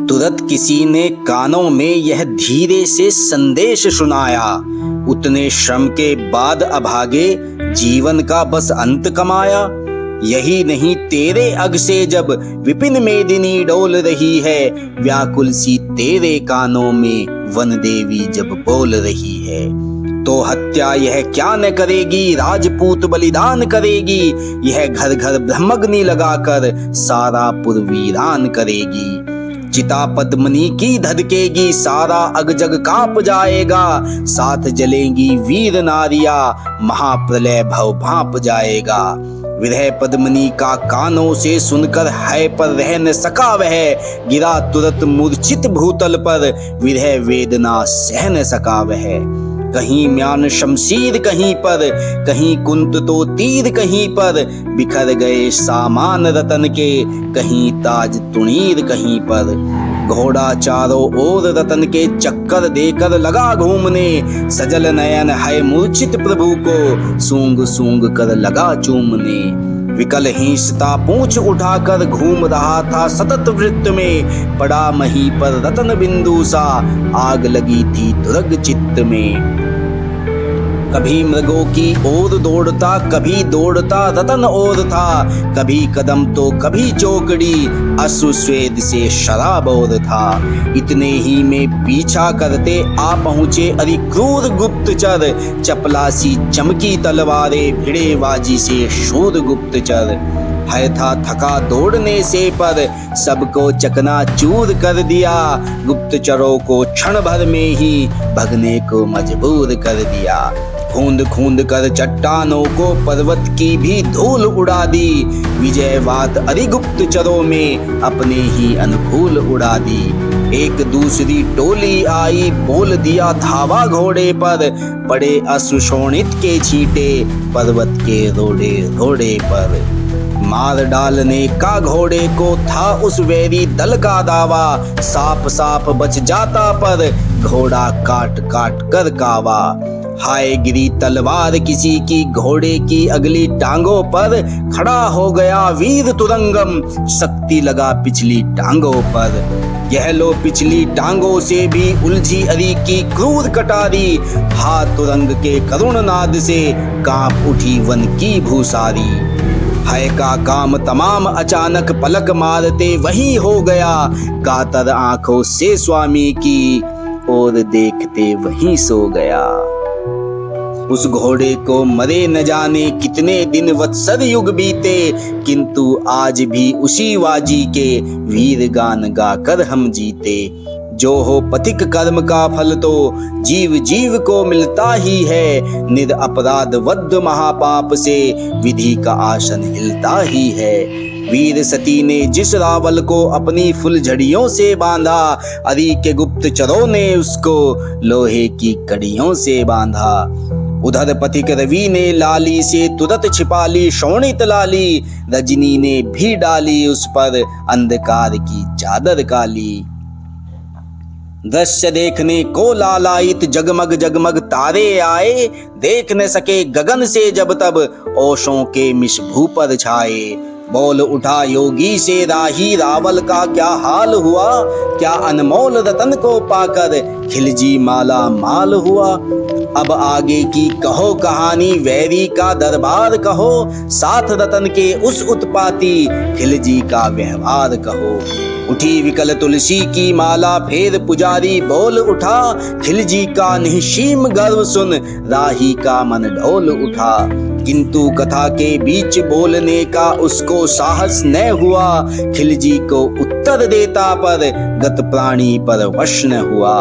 तुरंत किसी ने कानों में यह धीरे से संदेश सुनाया, उतने श्रम के बाद अभागे जीवन का बस अंत कमाया। यही नहीं तेरे अग से जब विपिन मेदिनी डोल रही है, व्याकुल सी तेरे कानों में वन देवी जब बोल रही है। तो हत्या यह क्या न करेगी, राजपूत बलिदान करेगी, यह घर घर ब्रह्मग्नि लगाकर सारा पुर वीरान करेगी। चिता पद्मनी की धधकेगी, सारा अगजग कांप जाएगा, साथ जलेंगी वीर नारिया, महाप्रलय भव भांप जाएगा। विरह पद्मनी का कानों से सुनकर है पर रह न सका वह, गिरा तुरंत मूर्छित भूतल पर, विरह वेदना सह न सका वह। कहीं म्यान शमशीर कहीं पर, कहीं कुंत तो तीर कहीं पर, बिखर गए सामान रतन के, कहीं ताज तुणीर कहीं पर। घोड़ा चारों ओर रतन के चक्कर देकर लगा घूमने, सजल नयन है मूर्छित प्रभु को, सूंघ सूंघ कर लगा चूमने। विकल हिंसता पूंछ उठाकर घूम रहा था सतत वृत्त में, पड़ा मही पर रतन बिंदु सा, आग लगी थी तुरग चित्त में। कभी मृगों की ओर दौड़ता, कभी दौड़ता रतन ओर था, कभी कदम तो कभी चौकड़ी, अश्रु स्वेद से शराब और था। इतने ही में पीछा करते आ पहुंचे अरि क्रूर गुप्तचर, चपलासी चमकी तलवारें, भिड़े बाजी से शूर गुप्तचर। है था थका दौड़ने से पर, सबको चकनाचूर कर दिया, गुप्तचरों को क्षण भर में ही भगने को मजबूर कर दिया। खूंद खूंद कर चट्टानों को पर्वत की भी धूल उड़ा दी, विजय बात अरि गुप्तचरों में अपने ही अनुकूल उड़ा दी। एक दूसरी टोली आई, बोल दिया धावा घोड़े पर, पड़े अश्रुशोणित के छींटे पर्वत के रोड़े रोड़े पर। मार डालने का घोड़े को था उस वैरी दल का दावा, साप साप बच जाता पर घोड़ा काट काट कर कावा। हाय गिरी तलवार किसी की घोड़े की अगली टांगों पर, खड़ा हो गया वीर तुरंगम, शक्ति लगा पिछली टांगों पर। यह लो पिछली टांगों से भी उलझी अरी की क्रूर कटारी, हाथ तुरंग के करुण नाद से कांप उठी वन की भूसारी। है का काम तमाम अचानक पलक मारते वही हो गया, कातर आंखों से स्वामी की और देखते वहीं सो गया। उस घोड़े को मरे न जाने कितने दिन वत्सर युग बीते, किंतु आज भी उसी वाजी के वीर गान गाकर हम जीते। जो हो पथिक कर्म का फल तो जीव जीव को मिलता ही है, निर अपराध वद्ध महापाप से विधि का आसन हिलता ही है। वीर सती ने जिस रावल को अपनी फुलझड़ियों से बांधा, अरि के गुप्तचरों ने उसको लोहे की कड़ियों से बांधा। उधर पथिक रवि ने लाली से तुरंत छिपा ली शोणित लाली, रजनी ने भी डाली उस पर अंधकार की चादर काली। दृश्य देखने को लालायित जगमग जगमग तारे आए, देख न सके गगन से जब तब ओशों के मिशभू पर छाए। बोल उठा योगी से राही, रावल का क्या हाल हुआ, क्या अनमोल रतन को पाकर खिलजी माला माल हुआ। अब आगे की कहो कहानी, वैरी का दरबार कहो, साथ रतन के उस उत्पाती खिलजी का व्यवहार कहो। उठी विकल तुलसी की माला, फिर पुजारी बोल उठा, खिलजी का निःसीम गर्व सुन राही का मन ढोल उठा। किंतु कथा के बीच बोलने का उसको साहस न हुआ, खिलजी को उत्तर देता पर गत प्राणी पर वश न हुआ।